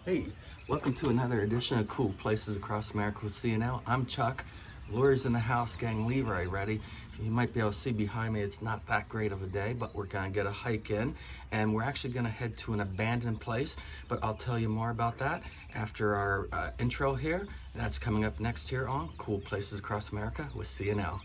Hey, welcome to another edition of Cool Places Across America with CNL. I'm Chuck. Laura's in the house, gang. Leroy ready. You might be able to see behind me, it's not that great of a day, but we're gonna get a hike in, and we're actually gonna head to an abandoned place, but I'll tell you more about that after our intro here. That's coming up next here on Cool Places Across America with CNL.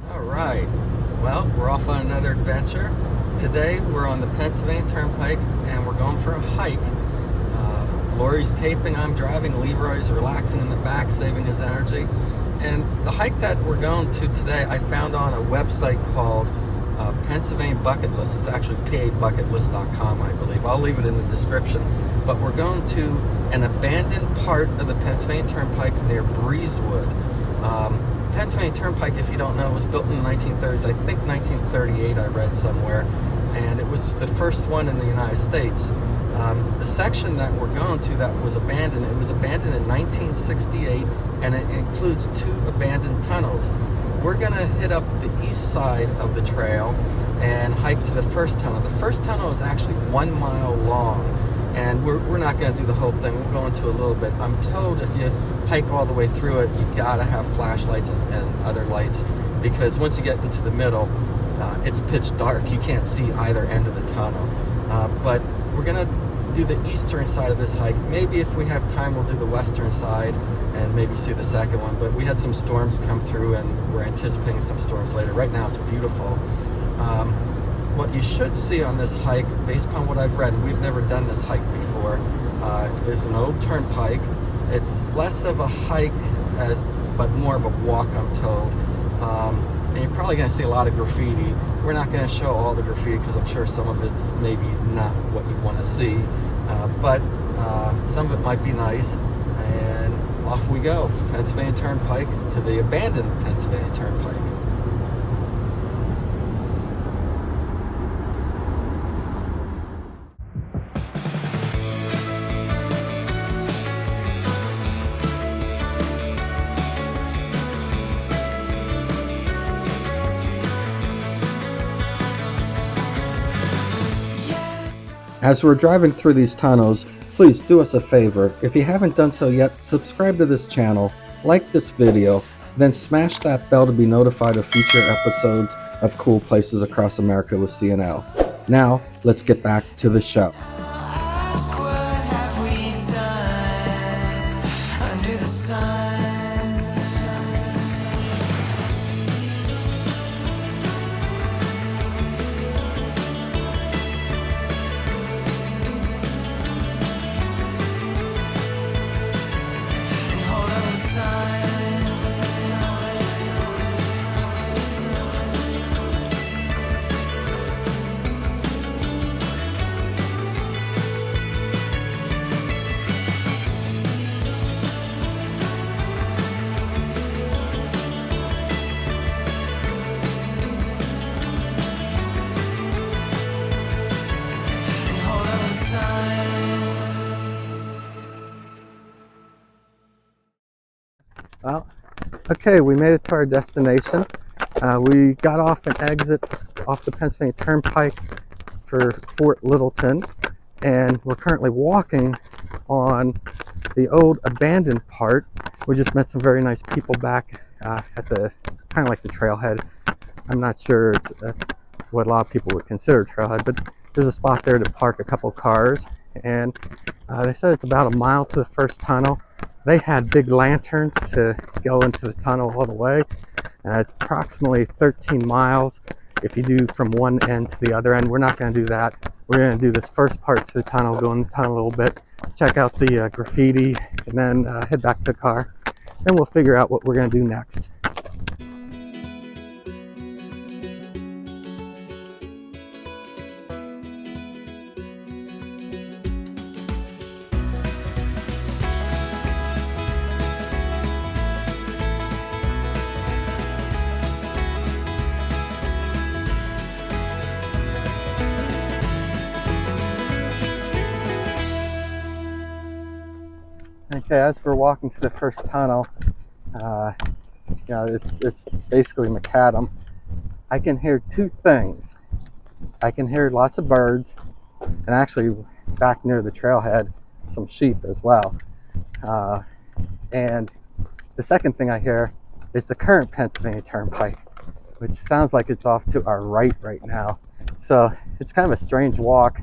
Alright, well, we're off on another adventure. Today we're on the Pennsylvania Turnpike and we're going for a hike. Lori's taping, I'm driving, Leroy's relaxing in the back, saving his energy. And the hike that we're going to today I found on a website called Pennsylvania Bucket List. It's actually pabucketlist.com, I believe. I'll leave it in the description. But we're going to an abandoned part of the Pennsylvania Turnpike near Breezewood. Pennsylvania Turnpike, if you don't know, was built in the 1930s. I think 1938 I read somewhere, and it was the first one in the United States. The section that we're going to that was abandoned, it was abandoned in 1968, and it includes 2 abandoned tunnels. We're going to hit up the east side of the trail and hike to the first tunnel. The first tunnel is actually 1 mile long, and we're not going to do the whole thing. We'll go into a little bit. I'm told if you hike all the way through it, you gotta have flashlights and other lights, because once you get into the middle, it's pitch dark. You can't see either end of the tunnel. But we're gonna do the eastern side of this hike. Maybe if we have time, we'll do the western side and maybe see the second one. But we had some storms come through, and we're anticipating some storms later. Right now, it's beautiful. What you should see on this hike, based upon what I've read, and we've never done this hike before, is an old turnpike. It's less of a hike but more of a walk, I'm told. And you're probably going to see a lot of graffiti. We're not going to show all the graffiti because I'm sure some of it's maybe not what you want to see. But some of it might be nice. And off we go. Pennsylvania Turnpike to the abandoned Pennsylvania Turnpike. As we're driving through these tunnels, please do us a favor. If you haven't done so yet, subscribe to this channel, like this video, then smash that bell to be notified of future episodes of Cool Places Across America with CNL. Now, let's get back to the show. Well, okay, we made it to our destination. We got off an exit off the Pennsylvania Turnpike for Fort Littleton, and we're currently walking on the old abandoned part. We just met some very nice people back at the kind of like the trailhead. I'm not sure it's what a lot of people would consider a trailhead, but there's a spot there to park a couple cars, and they said it's about a mile to the first tunnel. They had big lanterns to go into the tunnel all the way. It's approximately 13 miles if you do from one end to the other end. We're not going to do that. We're going to do this first part to the tunnel, go in the tunnel a little bit, check out the graffiti, and then head back to the car. Then we'll figure out what we're going to do next. Okay, as we're walking to the first tunnel, it's basically macadam. I can hear two things. I can hear lots of birds, and actually back near the trailhead, some sheep as well. And the second thing I hear is the current Pennsylvania Turnpike, which sounds like it's off to our right now. So it's kind of a strange walk.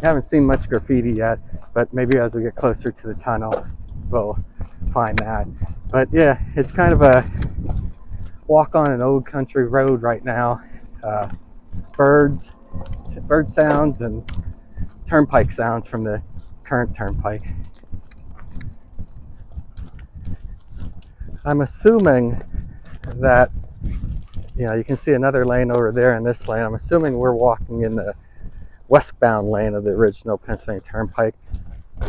I haven't seen much graffiti yet, but maybe as we get closer to the tunnel, we'll find that. But yeah, it's kind of a walk on an old country road right now. Bird sounds and turnpike sounds from the current turnpike. I'm assuming that, you can see another lane over there in this lane. I'm assuming we're walking in the westbound lane of the original Pennsylvania Turnpike.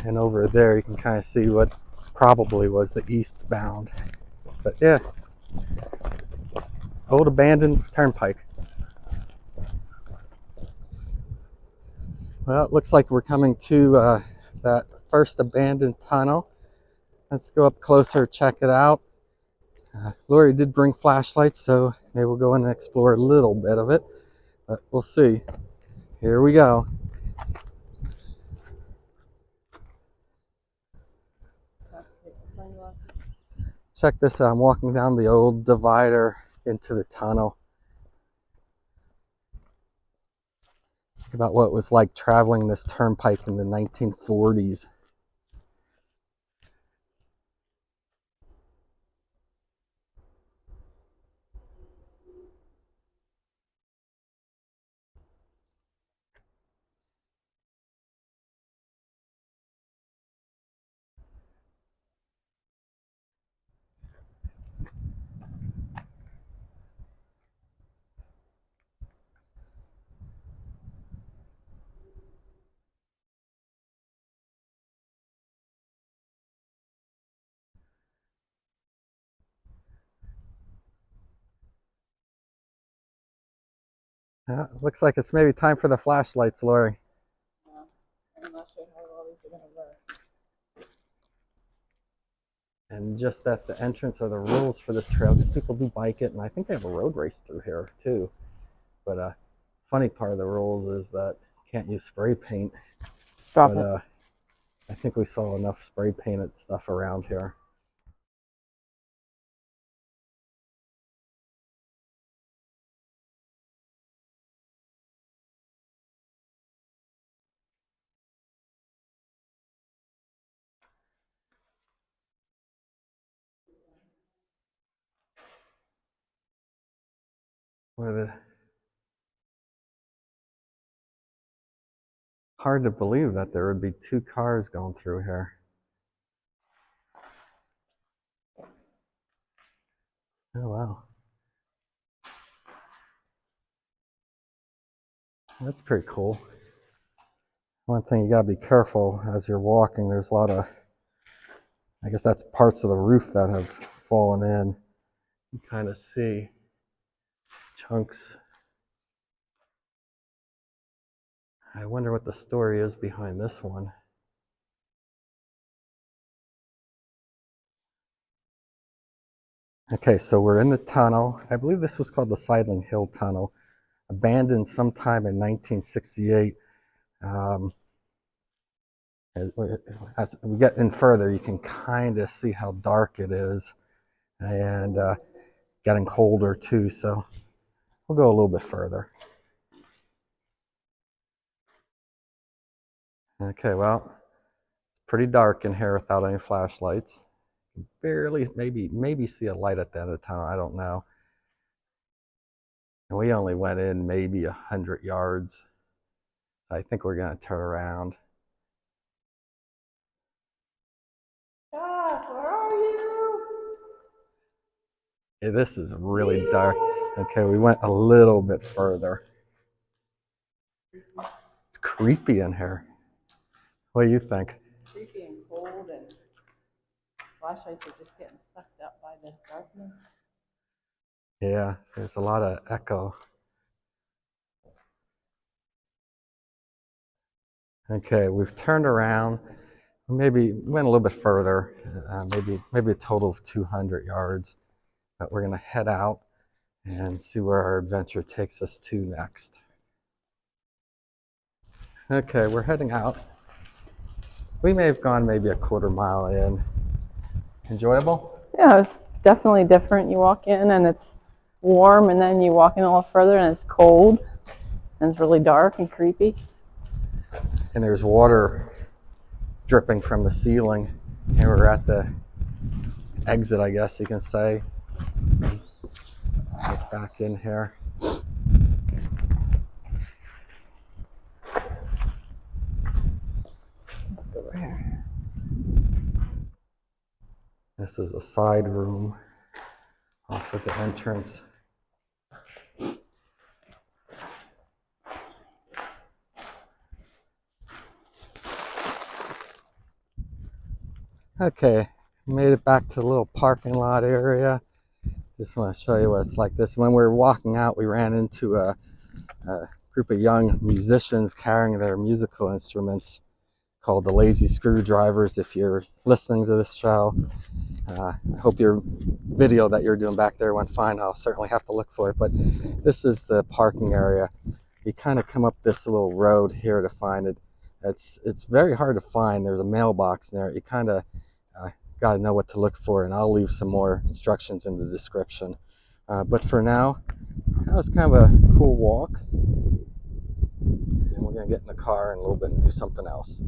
And over there you can kind of see what probably was the eastbound. But yeah, old abandoned turnpike. Well, it looks like we're coming to that first abandoned tunnel. Let's go up closer, check it out. Leroy did bring flashlights, so maybe we'll go in and explore a little bit of it, but we'll see. Here we go. Check this out. I'm walking down the old divider into the tunnel. Think about what it was like traveling this turnpike in the 1940s. Looks like it's maybe time for the flashlights, Lori. Yeah, I'm not sure how well these are going to work. And just at the entrance are the rules for this trail, because people do bike it, and I think they have a road race through here too. But funny part of the rules is that you can't use spray paint. Stop but it. I think we saw enough spray painted stuff around here. Hard to believe that there would be two cars going through here. Oh wow, that's pretty cool. One thing you gotta be careful as you're walking, there's a lot of, I guess that's parts of the roof that have fallen in. You kind of see chunks. I wonder what the story is behind this one. Okay, so we're in the tunnel. I believe this was called the Sideling Hill Tunnel, abandoned sometime in 1968. Um, as we get in further, you can kind of see how dark it is, and getting colder too. So we'll go a little bit further. Okay, well, it's pretty dark in here without any flashlights. Barely, maybe see a light at the end of the tunnel. I don't know. And we only went in maybe 100 yards. I think we're gonna turn around. Josh, where are you? Yeah, this is really dark. Okay, we went a little bit further. It's creepy in here. What do you think? Creepy and cold, and flashlights are just getting sucked up by the darkness. Yeah, there's a lot of echo. Okay, we've turned around. Maybe went a little bit further. Maybe a total of 200 yards. But we're gonna head out and see where our adventure takes us to next. Okay, we're heading out. We may have gone maybe a quarter mile in. Enjoyable? Yeah, it's definitely different. You walk in and it's warm, and then you walk in a little further and it's cold, and it's really dark and creepy. And there's water dripping from the ceiling. And we're at the exit, I guess you can say. Get back in here. Let's go over here. This is a side room off at the entrance. Okay, made it back to the little parking lot area. Just want to show you what it's like. This when we were walking out, we ran into a group of young musicians carrying their musical instruments called the Lazy Screwdrivers. If you're listening to this show, I hope your video that you're doing back there went fine. I'll certainly have to look for it. But this is the parking area. You kind of come up this little road here to find it. It's very hard to find. There's a mailbox there. You kind of got to know what to look for, and I'll leave some more instructions in the description. But for now, that was kind of a cool walk, and we're gonna get in the car in a little bit and do something else.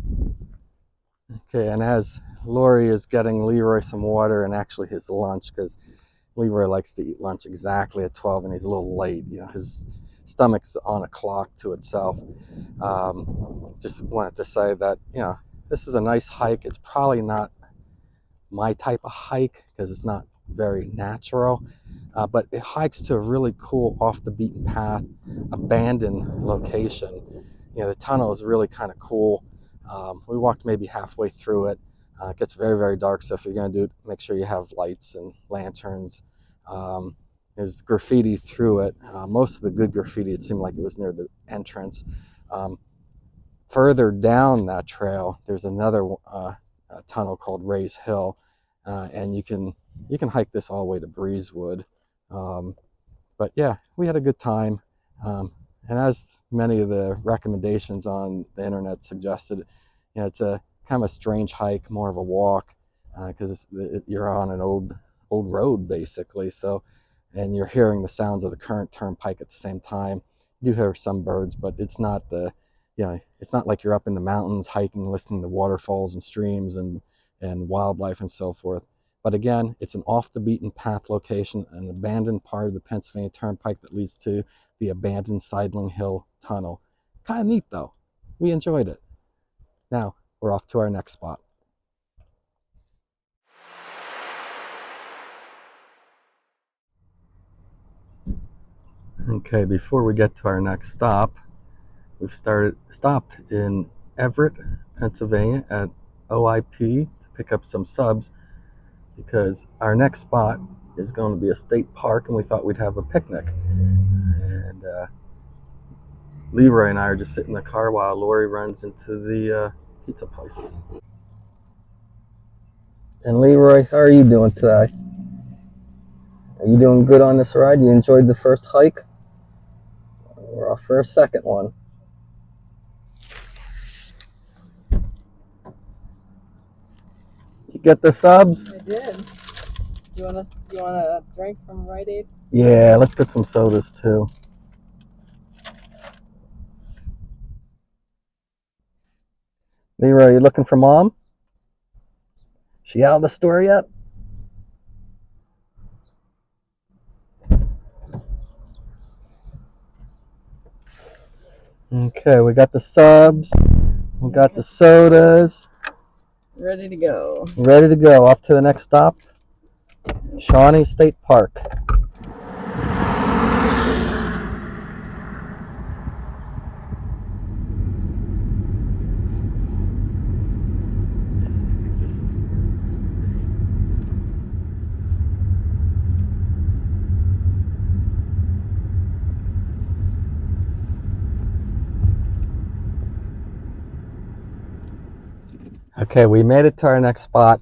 Okay, and as Lori is getting Leroy some water and actually his lunch, because Leroy likes to eat lunch exactly at 12 and he's a little late. You know, his stomach's on a clock to itself. Just wanted to say that, you know, this is a nice hike. It's probably not my type of hike because it's not very natural, but it hikes to a really cool off the beaten path abandoned location. You know, the tunnel is really kind of cool. We walked maybe halfway through it. It gets very, very dark, so if you're going to do it, make sure you have lights and lanterns. There's graffiti through it. Most of the good graffiti, it seemed like it was near the entrance. Further down that trail, there's another tunnel called Rays Hill, and you can hike this all the way to Breezewood. But yeah, we had a good time. And as many of the recommendations on the internet suggested, you know, it's a kind of a strange hike, more of a walk, because you're on an old road basically. So, and you're hearing the sounds of the current turnpike at the same time. You do hear some birds, but it's not it's not like you're up in the mountains hiking, listening to waterfalls and streams and wildlife and so forth. But again, it's an off the beaten path location, an abandoned part of the Pennsylvania Turnpike that leads to the abandoned Sideling Hill Tunnel. Kind of neat though. We enjoyed it. Now we're off to our next spot. Okay, before we get to our next stop, we've stopped in Everett, Pennsylvania at OIP to pick up some subs because our next spot is going to be a state park and we thought we'd have a picnic. And Leroy and I are just sitting in the car while Lori runs into the pizza place. And Leroy, how are you doing today? Are you doing good on this ride? You enjoyed the first hike? We're off for a second one. You get the subs? I did. You want a drink from Rite Aid? Yeah, let's get some sodas too. Leroy, you looking for Mom? She out of the store yet? Okay, we got the subs. We got the sodas. Ready to go. Ready to go. Off to the next stop, Shawnee State Park. Okay, we made it to our next spot.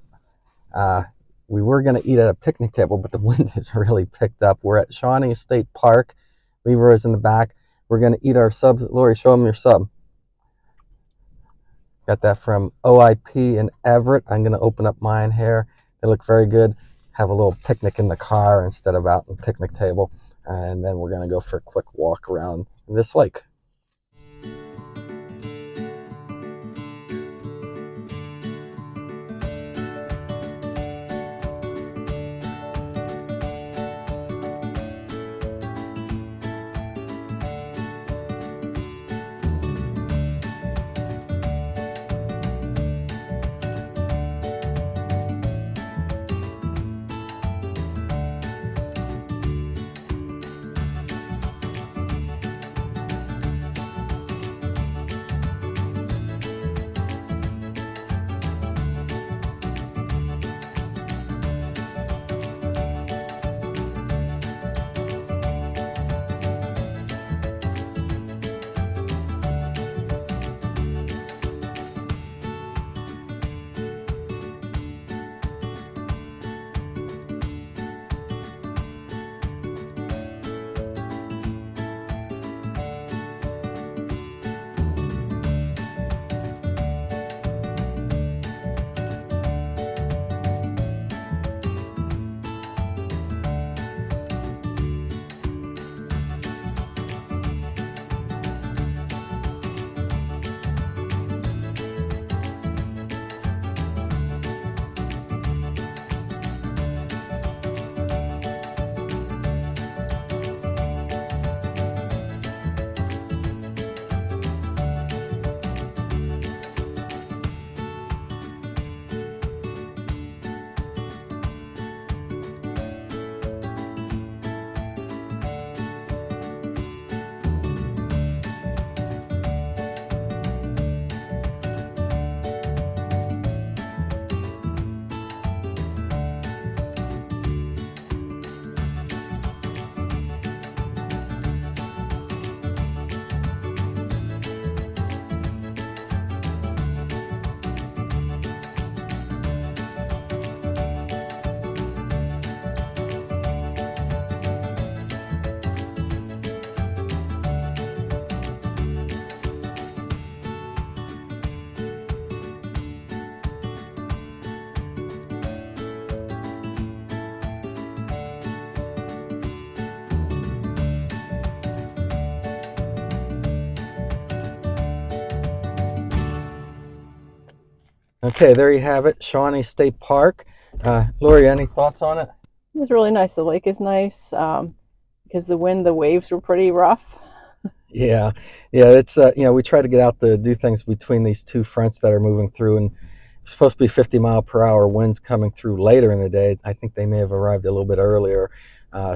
We were going to eat at a picnic table, but the wind has really picked up. We're at Shawnee State Park. Leroy's in the back. We're going to eat our subs. Lori, show them your sub. Got that from OIP in Everett. I'm going to open up mine here. They look very good. Have a little picnic in the car instead of out on the picnic table. And then we're going to go for a quick walk around this lake. Okay, there you have it, Shawnee State Park. Lori, any thoughts on it? It was really nice. The lake is nice because the waves were pretty rough. Yeah, it's we try to get out to do things between these two fronts that are moving through, and it's supposed to be 50-mile-per-hour winds coming through later in the day. I think they may have arrived a little bit earlier,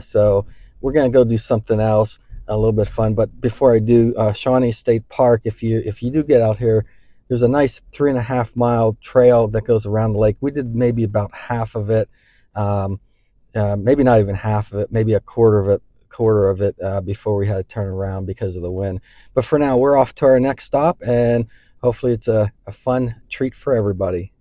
so we're gonna go do something else, a little bit fun. But before I do, Shawnee State Park, if you do get out here, there's a nice 3.5-mile trail that goes around the lake. We did maybe about half of it, maybe not even half of it, maybe a quarter of it before we had to turn around because of the wind. But for now, we're off to our next stop, and hopefully it's a fun treat for everybody.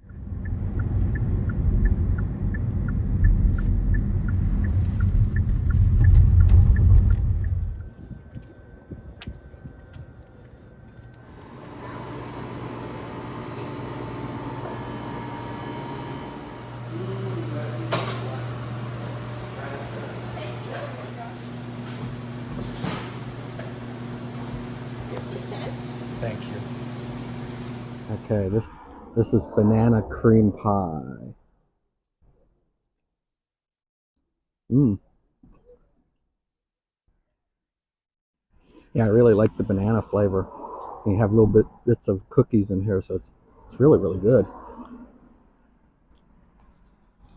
Okay, this is banana cream pie. Mm. Yeah, I really like the banana flavor. And you have little bits of cookies in here, so it's really, really good.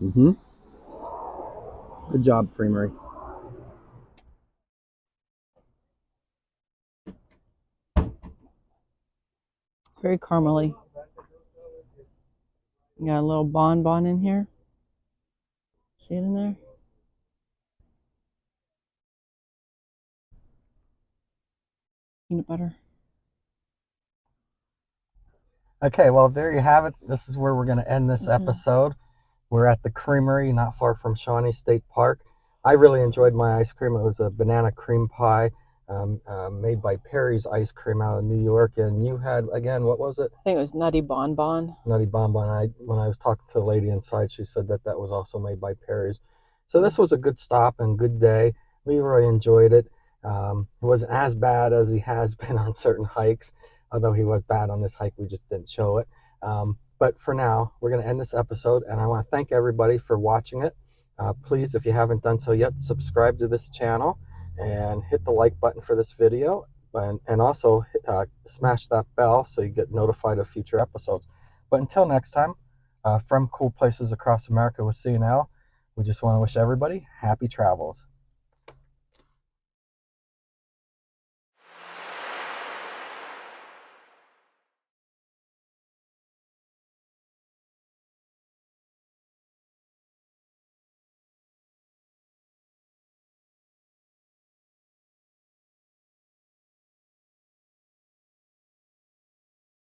Mm-hmm. Good job, Creamery. Very caramely. You got a little bonbon in here. See it in there? Peanut butter. Okay, well, there you have it. This is where we're going to end this episode. We're at the Creamery, not far from Shawnee State Park. I really enjoyed my ice cream. It was a banana cream pie made by Perry's Ice Cream out of New York. And you had, again, what was it? I think it was Nutty Bonbon. Nutty Bonbon. When I was talking to the lady inside, she said that was also made by Perry's. So this was a good stop and good day. Leroy enjoyed it. It wasn't as bad as he has been on certain hikes, although he was bad on this hike. We just didn't show it. But for now, we're going to end this episode, and I want to thank everybody for watching it. Please, if you haven't done so yet, subscribe to this channel and hit the like button for this video, and also smash that bell so you get notified of future episodes. But until next time, from Cool Places Across America with C&L, we just want to wish everybody happy travels.